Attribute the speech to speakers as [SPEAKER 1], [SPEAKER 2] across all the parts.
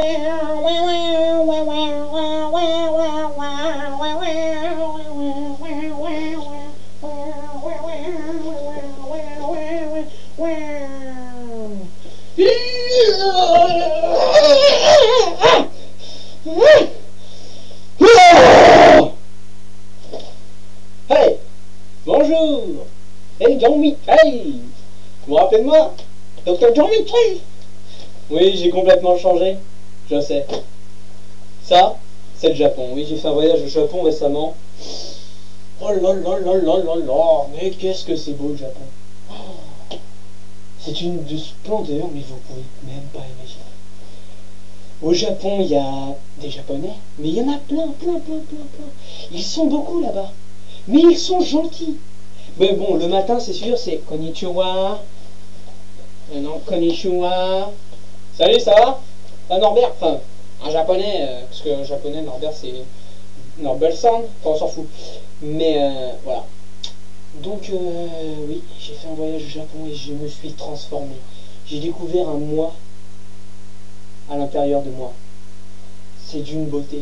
[SPEAKER 1] Hey, bonjour. Hey, Jean-Michel. Vous vous rappelez de moi, Docteur Jean-Michel? Oui, j'ai complètement changé. Je sais. Ça, c'est le Japon. Oui, j'ai fait un voyage au Japon récemment. Oh là là là là là là. Mais qu'est-ce que c'est beau le Japon. Oh, c'est une de splendeur, mais vous pouvez même pas imaginer. Au Japon, il y a des Japonais, mais il y en a plein. Ils sont beaucoup là-bas. Mais ils sont gentils. Mais bon, le matin, c'est sûr, c'est konnichiwa. Non, konnichiwa. Salut, ça va? Norbert, enfin, un japonais, parce qu'un japonais, Norbert, c'est Norbelson, enfin, on s'en fout. Mais voilà. Donc, oui, j'ai fait un voyage au Japon et je me suis transformé. J'ai découvert un moi à l'intérieur de moi. C'est d'une beauté.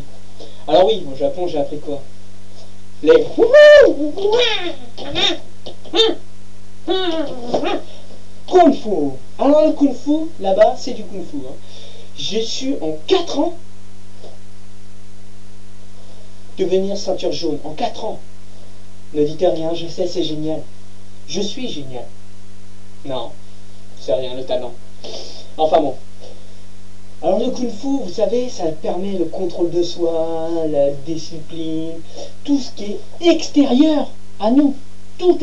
[SPEAKER 1] Alors oui, au Japon, j'ai appris quoi? Les Kung Fu. Alors le Kung Fu, là-bas, c'est du Kung Fu. Hein. J'ai su en 4 ans devenir ceinture jaune. En 4 ans. Ne dites rien, je sais, c'est génial. Je suis génial. Non, c'est rien, le talent. Enfin bon. Alors le Kung Fu, vous savez, ça permet le contrôle de soi, la discipline, tout ce qui est extérieur à nous. Tout.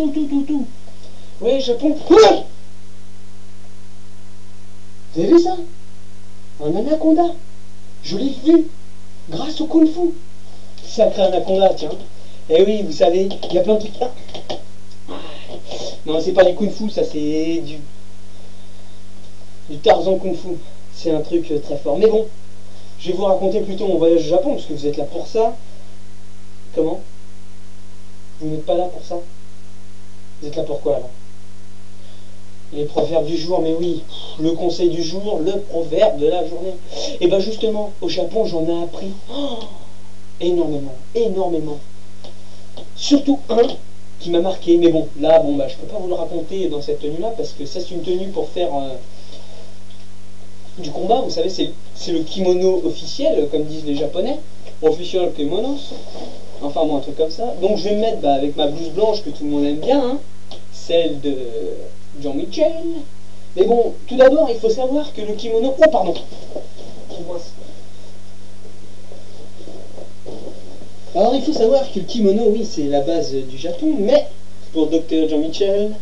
[SPEAKER 1] Oui, Japon. Vous avez vu ça? Un anaconda. Je l'ai vu grâce au Kung Fu. Sacré anaconda, tiens. Eh oui, vous savez, il y a plein de trucs là. Non, c'est pas du Kung Fu, ça c'est du Tarzan Kung Fu. C'est un truc très fort. Mais bon, je vais vous raconter plutôt mon voyage au Japon, parce que vous êtes là pour ça. Comment? Vous n'êtes pas là pour ça? Vous êtes là pour quoi alors? Les proverbes du jour, mais oui, le conseil du jour, le proverbe de la journée. Et bien justement, au Japon, j'en ai appris énormément. Surtout un qui m'a marqué, mais bon, là, je peux pas vous le raconter dans cette tenue-là, parce que ça, c'est une tenue pour faire du combat, vous savez, c'est le kimono officiel, comme disent les Japonais, official kimonos, enfin bon, un truc comme ça. Donc je vais me mettre avec ma blouse blanche que tout le monde aime bien, hein, celle de Jean-Michel. Mais bon, tout d'abord, il faut savoir que le kimono... Oh, pardon. Alors, il faut savoir que le kimono, oui, c'est la base du Japon, mais pour Dr Jean-Michel,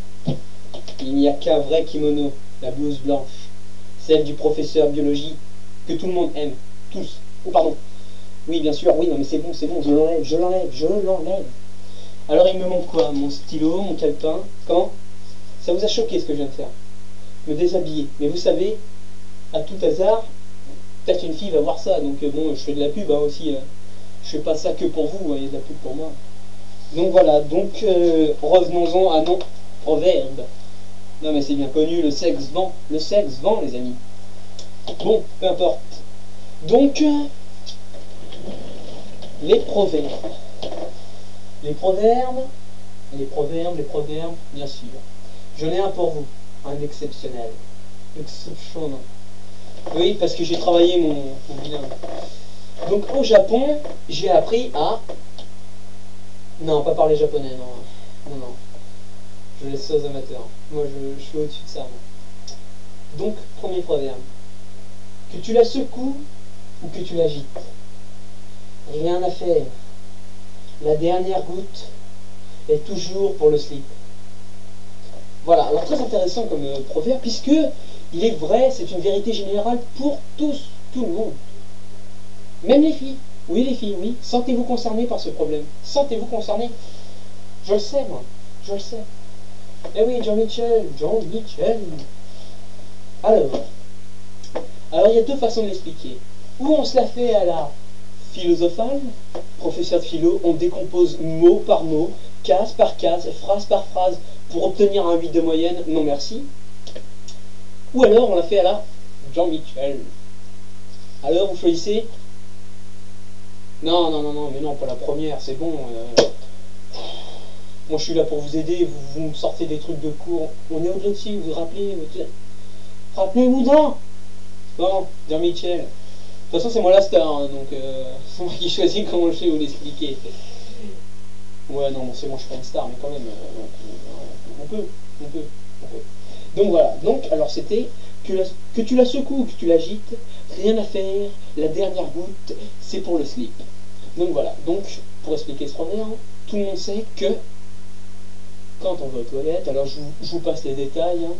[SPEAKER 1] il n'y a qu'un vrai kimono, la blouse blanche. Celle du professeur biologie, que tout le monde aime. Tous. Oh, pardon. Oui, bien sûr, oui, non, mais c'est bon, je l'enlève. Alors, il me manque quoi? Mon stylo, mon calepin. Comment? Ça vous a choqué ce que je viens de faire? Me déshabiller. Mais vous savez, à tout hasard, peut-être une fille va voir ça, donc bon, je fais de la pub hein, aussi. Je fais pas ça que pour vous, il y a de la pub pour moi. Donc voilà, donc revenons-en à nos proverbes. Non mais c'est bien connu, le sexe vend, les amis. Bon, peu importe. Donc, les proverbes. Les proverbes, bien sûr. J'en ai un pour vous, un exceptionnel. Exceptionnel. Oui, parce que j'ai travaillé mon bilingue. Donc au Japon, j'ai appris à... Non, pas parler japonais, non. Je laisse ça aux amateurs. Moi, je suis au-dessus de ça. Moi. Donc, premier proverbe. Que tu la secoues ou que tu l'agites. Rien à faire. La dernière goutte est toujours pour le slip. Voilà, alors très intéressant comme proverbe, puisque il est vrai, c'est une vérité générale pour tous, tout le monde. Même les filles. Oui, les filles, oui. Sentez-vous concernés par ce problème. Sentez-vous concernés. Je le sais, moi. Je le sais. Eh oui, Jean-Michel. Alors, il y a deux façons de l'expliquer. Ou on se la fait à la philosophale, professeur de philo, on décompose mot par mot, case par case, phrase par phrase, pour obtenir un 8 de moyenne, non merci. Ou alors on la fait à la Jean-Michel. Alors, vous choisissez? Non, non, non, non, mais non, pas la première, c'est bon. Moi, je suis là pour vous aider, vous me sortez des trucs de cours. On est au-delà dessus, vous vous rappelez? Rappelez-vous-en. Bon, Jean-Michel. De toute façon, c'est moi la star, hein, donc c'est moi qui choisis comment je vais vous l'expliquer. Ouais, non, bon, c'est bon, je suis pas une star, mais quand même, on peut, on peut, on peut. Donc voilà, donc, alors c'était que tu la secoues ou que tu l'agites, rien à faire, la dernière goutte, c'est pour le slip. Donc voilà, donc, pour expliquer ce proverbe, tout le monde sait que quand on va aux toilettes, alors je vous passe les détails, hein.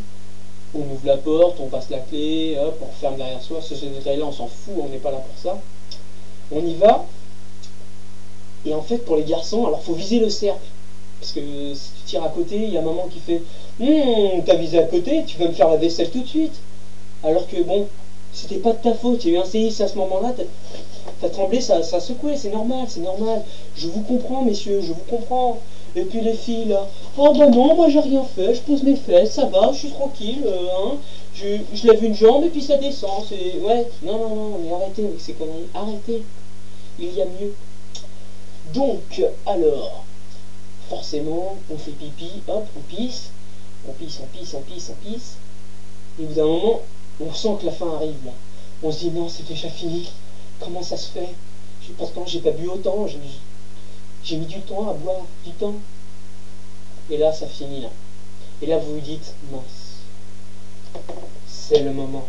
[SPEAKER 1] On ouvre la porte, on passe la clé, hop, on referme derrière soi. Ces détails-là, on s'en fout, on n'est pas là pour ça. On y va. Et en fait, pour les garçons, alors faut viser le cercle. Parce que si tu tires à côté, il y a maman qui fait t'as visé à côté, tu vas me faire la vaisselle tout de suite. Alors que bon, c'était pas de ta faute, il y a eu un séisme à ce moment-là, t'as tremblé, ça a secoué, c'est normal, c'est normal. Je vous comprends, messieurs, je vous comprends. Et puis les filles là, oh bah non, moi j'ai rien fait, je pose mes fesses, ça va, je suis tranquille, hein. Je lève une jambe et puis ça descend. Ouais, non, non, non, mais arrêtez avec ces conneries, arrêtez. Il y a mieux. Donc, alors, forcément, on fait pipi, hop, on pisse, on pisse, on pisse, on pisse, on pisse. Et au bout d'un moment, on sent que la fin arrive là. On se dit non, c'est déjà fini. Comment ça se fait? Pourtant, j'ai pas bu autant, j'ai mis du temps à boire, du temps. Et là, ça finit là. Et là, vous vous dites, mince, c'est le moment.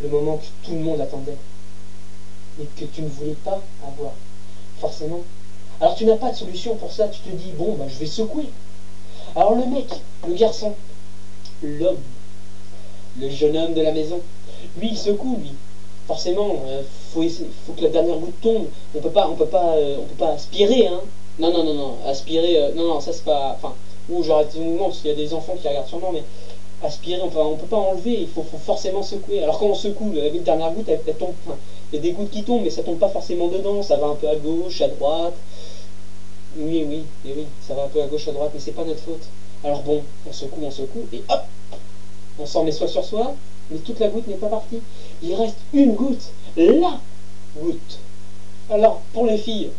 [SPEAKER 1] Le moment que tout le monde attendait. Mais que tu ne voulais pas avoir. Forcément. Alors tu n'as pas de solution pour ça, tu te dis, bon, bah, je vais secouer. Alors le mec, le garçon, l'homme, le jeune homme de la maison, lui, il secoue, lui. Forcément, faut que la dernière goutte tombe. On peut pas aspirer, hein. Non, non, non, non, aspirer, non, non, ça c'est pas, enfin, j'arrête ce mouvement parce qu'il y a des enfants qui regardent sûrement, mais aspirer, on peut pas enlever, il faut forcément secouer. Alors quand on secoue, la dernière goutte, elle tombe, enfin, il y a des gouttes qui tombent, mais ça tombe pas forcément dedans, ça va un peu à gauche, à droite. Oui, oui, et oui, ça va un peu à gauche, à droite, mais c'est pas notre faute. Alors bon, on secoue, et hop, on s'en met soit sur soi, mais toute la goutte n'est pas partie. Il reste une goutte, la goutte. Alors, pour les filles,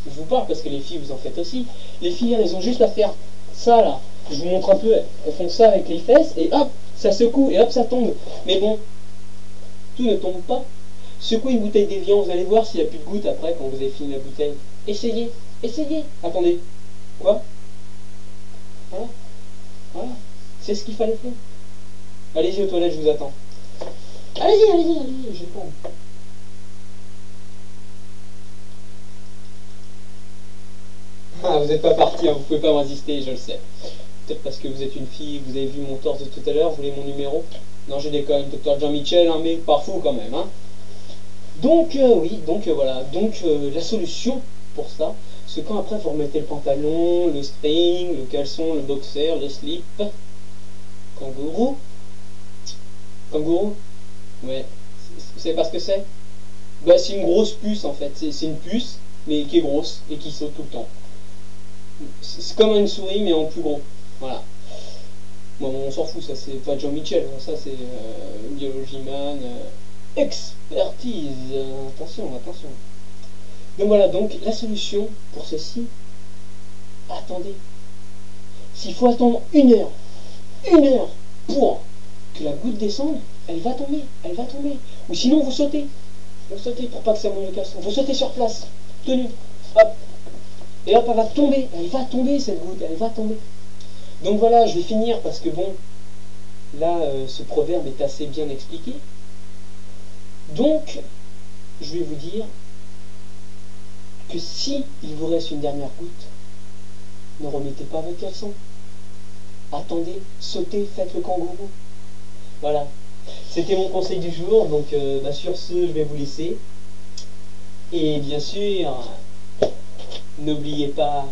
[SPEAKER 1] je vous parle parce que les filles, vous en faites aussi. Les filles, elles ont juste à faire ça, là. Je vous montre un peu, elles font ça avec les fesses, et hop, ça secoue, et hop, ça tombe. Mais bon, tout ne tombe pas. Secouez une bouteille d'évian, vous allez voir s'il n'y a plus de gouttes après, quand vous avez fini la bouteille. Essayez, essayez. Attendez. Quoi? Voilà. Voilà. C'est ce qu'il fallait faire. Allez-y aux toilettes, je vous attends. Allez-y, allez-y, allez-y, je tombe. Ah, vous n'êtes pas parti, hein, vous pouvez pas résister, je le sais. Peut-être parce que vous êtes une fille, vous avez vu mon torse de tout à l'heure, vous voulez mon numéro? Non, je déconne, docteur Jean-Michel, hein, mais pas fou quand même, hein. Donc, oui, donc voilà, donc la solution pour ça, c'est quand après vous remettez le pantalon, le string, le caleçon, le boxer, le slip, kangourou, kangourou, ouais, vous savez pas ce que c'est? Bah, c'est une grosse puce en fait, c'est une puce, mais qui est grosse et qui saute tout le temps. C'est comme une souris, mais en plus gros, voilà. Bon, on s'en fout, ça c'est pas Jean-Michel, hein, ça c'est Biology Man, expertise, attention, attention. Donc voilà, donc la solution pour ceci, attendez. S'il faut attendre une heure pour que la goutte descende, elle va tomber, elle va tomber. Ou sinon vous sautez pour pas que ça mouille le caleçon. Vous sautez sur place, tenu, hop, et hop, elle va tomber cette goutte, elle va tomber. Donc voilà, je vais finir parce que bon, là, ce proverbe est assez bien expliqué. Donc, je vais vous dire que si il vous reste une dernière goutte, ne remettez pas votre caleçon. Attendez, sautez, faites le kangourou. Voilà. C'était mon conseil du jour, donc bah, sur ce, je vais vous laisser. Et bien sûr, n'oubliez pas...